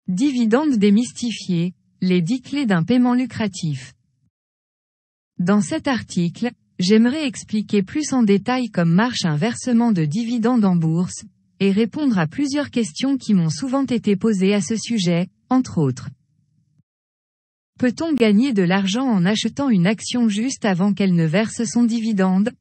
Dividendes démystifiés, les 10 clés d'un paiement lucratif. Dans cet article, j'aimerais expliquer plus en détail comment marche un versement de dividendes en bourse, et répondre à plusieurs questions qui m'ont souvent été posées à ce sujet, entre autres. Peut-on gagner de l'argent en achetant une action juste avant qu'elle ne verse son dividende?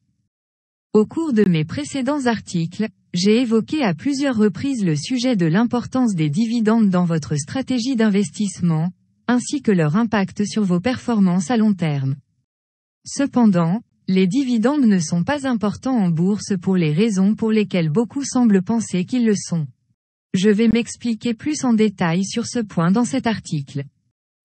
Au cours de mes précédents articles, j'ai évoqué à plusieurs reprises le sujet de l'importance des dividendes dans votre stratégie d'investissement, ainsi que leur impact sur vos performances à long terme. Cependant, les dividendes ne sont pas importants en bourse pour les raisons pour lesquelles beaucoup semblent penser qu'ils le sont. Je vais m'expliquer plus en détail sur ce point dans cet article.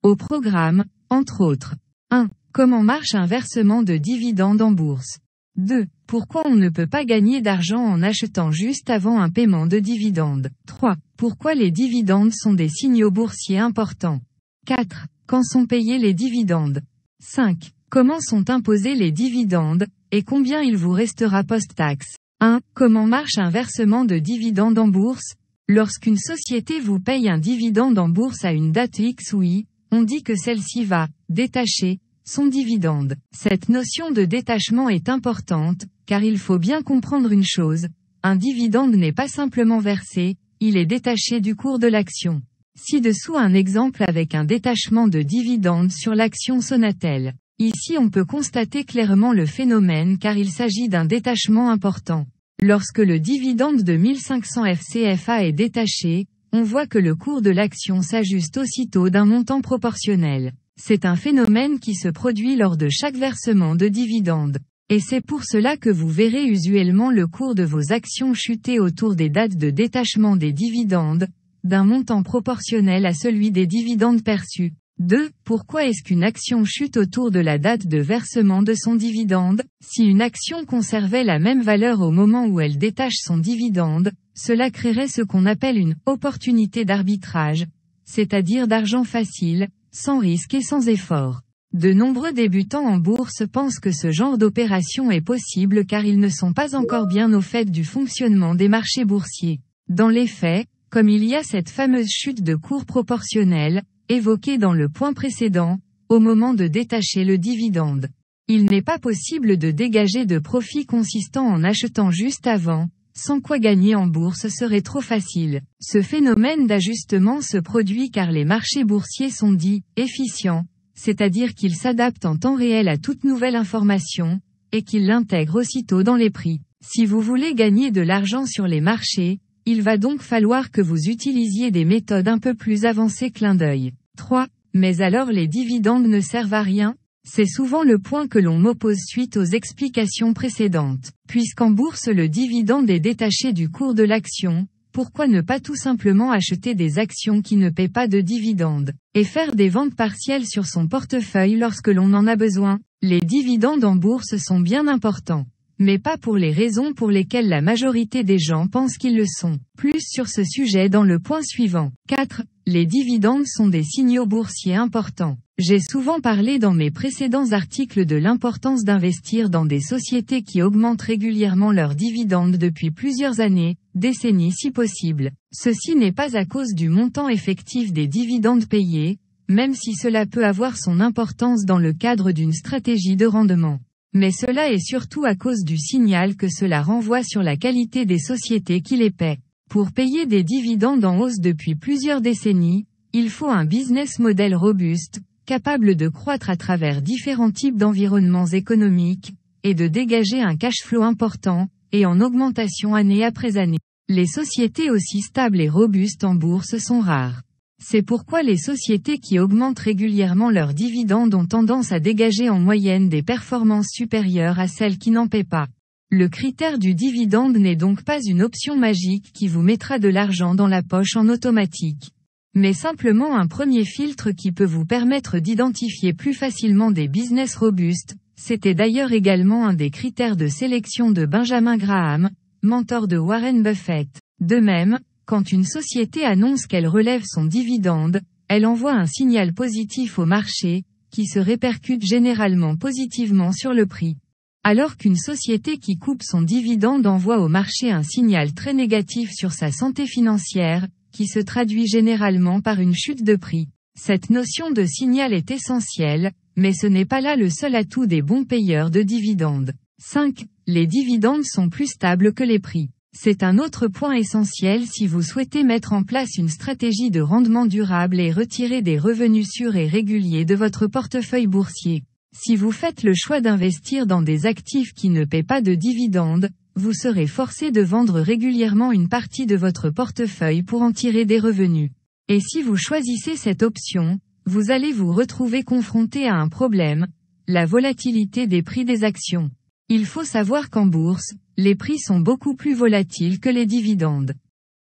Au programme, entre autres. 1. Comment marche un versement de dividendes en bourse? 2. Pourquoi on ne peut pas gagner d'argent en achetant juste avant un paiement de dividendes? 3. Pourquoi les dividendes sont des signaux boursiers importants? 4. Quand sont payés les dividendes? 5. Comment sont imposés les dividendes, et combien il vous restera post-taxe? 1. Comment marche un versement de dividendes en bourse? Lorsqu'une société vous paye un dividende en bourse à une date X ou Y, on dit que celle-ci va détacher son dividende. Cette notion de détachement est importante, car il faut bien comprendre une chose, un dividende n'est pas simplement versé, il est détaché du cours de l'action. Ci-dessous un exemple avec un détachement de dividende sur l'action Sonatel. Ici on peut constater clairement le phénomène car il s'agit d'un détachement important. Lorsque le dividende de 1500 FCFA est détaché, on voit que le cours de l'action s'ajuste aussitôt d'un montant proportionnel. C'est un phénomène qui se produit lors de chaque versement de dividendes. Et c'est pour cela que vous verrez usuellement le cours de vos actions chuter autour des dates de détachement des dividendes, d'un montant proportionnel à celui des dividendes perçus. 2. Pourquoi est-ce qu'une action chute autour de la date de versement de son dividende? Si une action conservait la même valeur au moment où elle détache son dividende, cela créerait ce qu'on appelle une opportunité d'arbitrage, c'est-à-dire d'argent facile, sans risque et sans effort. De nombreux débutants en bourse pensent que ce genre d'opération est possible car ils ne sont pas encore bien au fait du fonctionnement des marchés boursiers. Dans les faits, comme il y a cette fameuse chute de cours proportionnelle, évoquée dans le point précédent, au moment de détacher le dividende, il n'est pas possible de dégager de profits consistants en achetant juste avant, sans quoi gagner en bourse serait trop facile. Ce phénomène d'ajustement se produit car les marchés boursiers sont dits efficients, c'est-à-dire qu'ils s'adaptent en temps réel à toute nouvelle information, et qu'ils l'intègrent aussitôt dans les prix. Si vous voulez gagner de l'argent sur les marchés, il va donc falloir que vous utilisiez des méthodes un peu plus avancées. Clin d'œil. 3. Mais alors les dividendes ne servent à rien? C'est souvent le point que l'on m'oppose suite aux explications précédentes. Puisqu'en bourse le dividende est détaché du cours de l'action, pourquoi ne pas tout simplement acheter des actions qui ne paient pas de dividendes, et faire des ventes partielles sur son portefeuille lorsque l'on en a besoin? Les dividendes en bourse sont bien importants, mais pas pour les raisons pour lesquelles la majorité des gens pensent qu'ils le sont. Plus sur ce sujet dans le point suivant. 4. Les dividendes sont des signaux boursiers importants. J'ai souvent parlé dans mes précédents articles de l'importance d'investir dans des sociétés qui augmentent régulièrement leurs dividendes depuis plusieurs années, décennies si possible. Ceci n'est pas à cause du montant effectif des dividendes payés, même si cela peut avoir son importance dans le cadre d'une stratégie de rendement. Mais cela est surtout à cause du signal que cela renvoie sur la qualité des sociétés qui les paient. Pour payer des dividendes en hausse depuis plusieurs décennies, il faut un business model robuste, capable de croître à travers différents types d'environnements économiques, et de dégager un cash flow important, et en augmentation année après année. Les sociétés aussi stables et robustes en bourse sont rares. C'est pourquoi les sociétés qui augmentent régulièrement leurs dividendes ont tendance à dégager en moyenne des performances supérieures à celles qui n'en paient pas. Le critère du dividende n'est donc pas une option magique qui vous mettra de l'argent dans la poche en automatique, mais simplement un premier filtre qui peut vous permettre d'identifier plus facilement des business robustes. C'était d'ailleurs également un des critères de sélection de Benjamin Graham, mentor de Warren Buffett. De même, quand une société annonce qu'elle relève son dividende, elle envoie un signal positif au marché, qui se répercute généralement positivement sur le prix. Alors qu'une société qui coupe son dividende envoie au marché un signal très négatif sur sa santé financière, qui se traduit généralement par une chute de prix. Cette notion de signal est essentielle, mais ce n'est pas là le seul atout des bons payeurs de dividendes. 5. Les dividendes sont plus stables que les prix. C'est un autre point essentiel si vous souhaitez mettre en place une stratégie de rendement durable et retirer des revenus sûrs et réguliers de votre portefeuille boursier. Si vous faites le choix d'investir dans des actifs qui ne paient pas de dividendes, vous serez forcé de vendre régulièrement une partie de votre portefeuille pour en tirer des revenus. Et si vous choisissez cette option, vous allez vous retrouver confronté à un problème, la volatilité des prix des actions. Il faut savoir qu'en bourse, les prix sont beaucoup plus volatiles que les dividendes.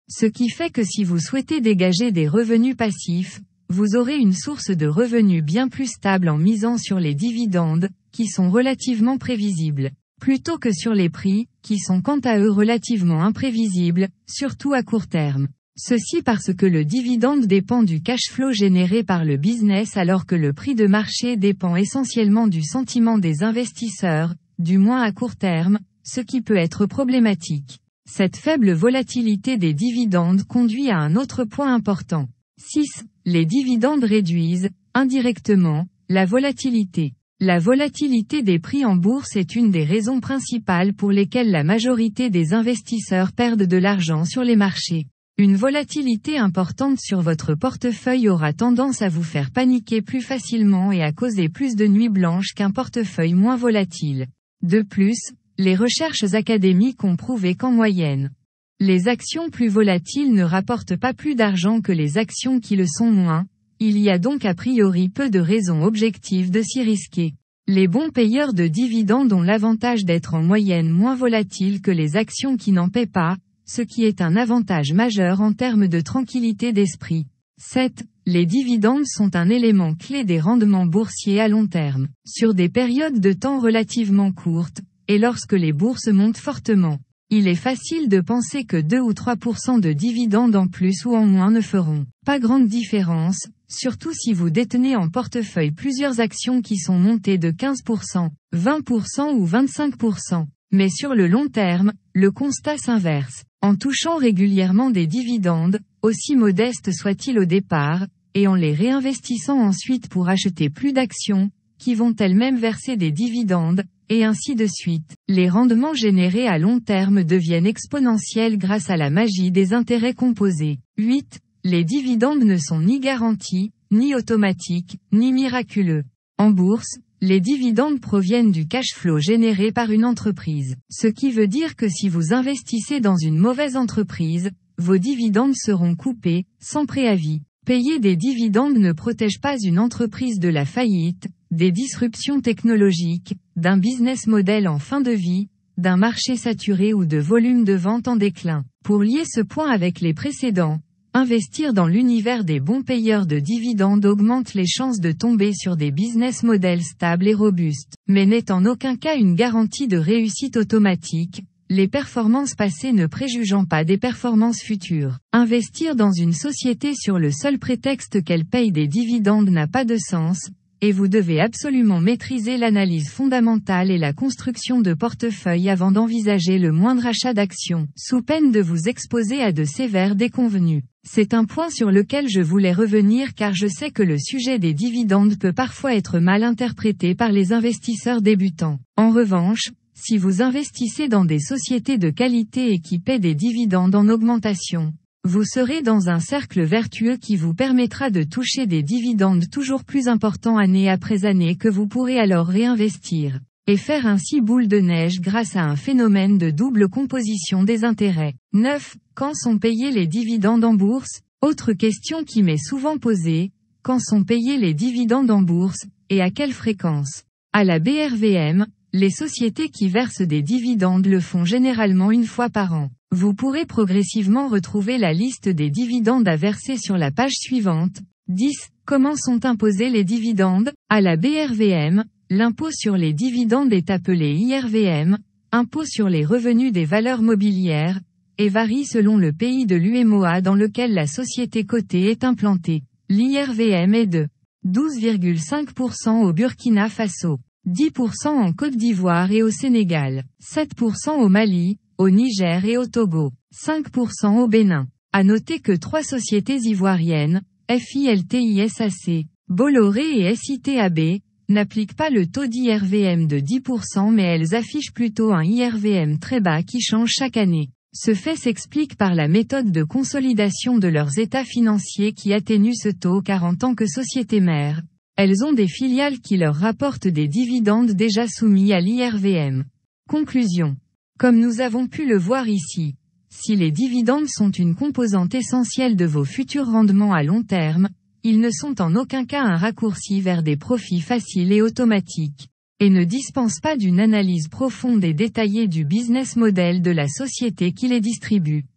Ce qui fait que si vous souhaitez dégager des revenus passifs, vous aurez une source de revenus bien plus stable en misant sur les dividendes, qui sont relativement prévisibles, plutôt que sur les prix, qui sont quant à eux relativement imprévisibles, surtout à court terme. Ceci parce que le dividende dépend du cash flow généré par le business alors que le prix de marché dépend essentiellement du sentiment des investisseurs, du moins à court terme, ce qui peut être problématique. Cette faible volatilité des dividendes conduit à un autre point important. 6. Les dividendes réduisent, indirectement, la volatilité. La volatilité des prix en bourse est une des raisons principales pour lesquelles la majorité des investisseurs perdent de l'argent sur les marchés. Une volatilité importante sur votre portefeuille aura tendance à vous faire paniquer plus facilement et à causer plus de nuits blanches qu'un portefeuille moins volatile. De plus, les recherches académiques ont prouvé qu'en moyenne, les actions plus volatiles ne rapportent pas plus d'argent que les actions qui le sont moins. Il y a donc a priori peu de raisons objectives de s'y risquer. Les bons payeurs de dividendes ont l'avantage d'être en moyenne moins volatiles que les actions qui n'en paient pas, ce qui est un avantage majeur en termes de tranquillité d'esprit. 7. Les dividendes sont un élément clé des rendements boursiers à long terme, sur des périodes de temps relativement courtes, et lorsque les bourses montent fortement. Il est facile de penser que 2 ou 3% de dividendes en plus ou en moins ne feront pas grande différence, surtout si vous détenez en portefeuille plusieurs actions qui sont montées de 15%, 20% ou 25%. Mais sur le long terme, le constat s'inverse. En touchant régulièrement des dividendes, aussi modestes soient-ils au départ, et en les réinvestissant ensuite pour acheter plus d'actions, qui vont elles-mêmes verser des dividendes, et ainsi de suite, les rendements générés à long terme deviennent exponentiels grâce à la magie des intérêts composés. 8. Les dividendes ne sont ni garantis, ni automatiques, ni miraculeux. En bourse, les dividendes proviennent du cash flow généré par une entreprise. Ce qui veut dire que si vous investissez dans une mauvaise entreprise, vos dividendes seront coupés, sans préavis. Payer des dividendes ne protège pas une entreprise de la faillite, des disruptions technologiques, d'un business model en fin de vie, d'un marché saturé ou de volume de vente en déclin. Pour lier ce point avec les précédents, investir dans l'univers des bons payeurs de dividendes augmente les chances de tomber sur des business models stables et robustes, mais n'est en aucun cas une garantie de réussite automatique, les performances passées ne préjugeant pas des performances futures. Investir dans une société sur le seul prétexte qu'elle paye des dividendes n'a pas de sens, et vous devez absolument maîtriser l'analyse fondamentale et la construction de portefeuille avant d'envisager le moindre achat d'actions, sous peine de vous exposer à de sévères déconvenues. C'est un point sur lequel je voulais revenir car je sais que le sujet des dividendes peut parfois être mal interprété par les investisseurs débutants. En revanche, si vous investissez dans des sociétés de qualité et qui paient des dividendes en augmentation, vous serez dans un cercle vertueux qui vous permettra de toucher des dividendes toujours plus importants année après année que vous pourrez alors réinvestir, et faire ainsi boule de neige grâce à un phénomène de double composition des intérêts. 9. Quand sont payés les dividendes en bourse? Autre question qui m'est souvent posée, quand sont payés les dividendes en bourse, et à quelle fréquence? À la BRVM, les sociétés qui versent des dividendes le font généralement une fois par an. Vous pourrez progressivement retrouver la liste des dividendes à verser sur la page suivante. 10. Comment sont imposés les dividendes? À la BRVM, l'impôt sur les dividendes est appelé IRVM, impôt sur les revenus des valeurs mobilières, et varie selon le pays de l'UEMOA dans lequel la société cotée est implantée. L'IRVM est de 12,5% au Burkina Faso, 10% en Côte d'Ivoire et au Sénégal, 7% au Mali, au Niger et au Togo, 5% au Bénin. À noter que 3 sociétés ivoiriennes, FILTISAC, Bolloré et SITAB, n'appliquent pas le taux d'IRVM de 10% mais elles affichent plutôt un IRVM très bas qui change chaque année. Ce fait s'explique par la méthode de consolidation de leurs états financiers qui atténue ce taux car en tant que société mère, elles ont des filiales qui leur rapportent des dividendes déjà soumis à l'IRVM. Conclusion. Comme nous avons pu le voir ici, si les dividendes sont une composante essentielle de vos futurs rendements à long terme, ils ne sont en aucun cas un raccourci vers des profits faciles et automatiques, et ne dispensent pas d'une analyse profonde et détaillée du business model de la société qui les distribue.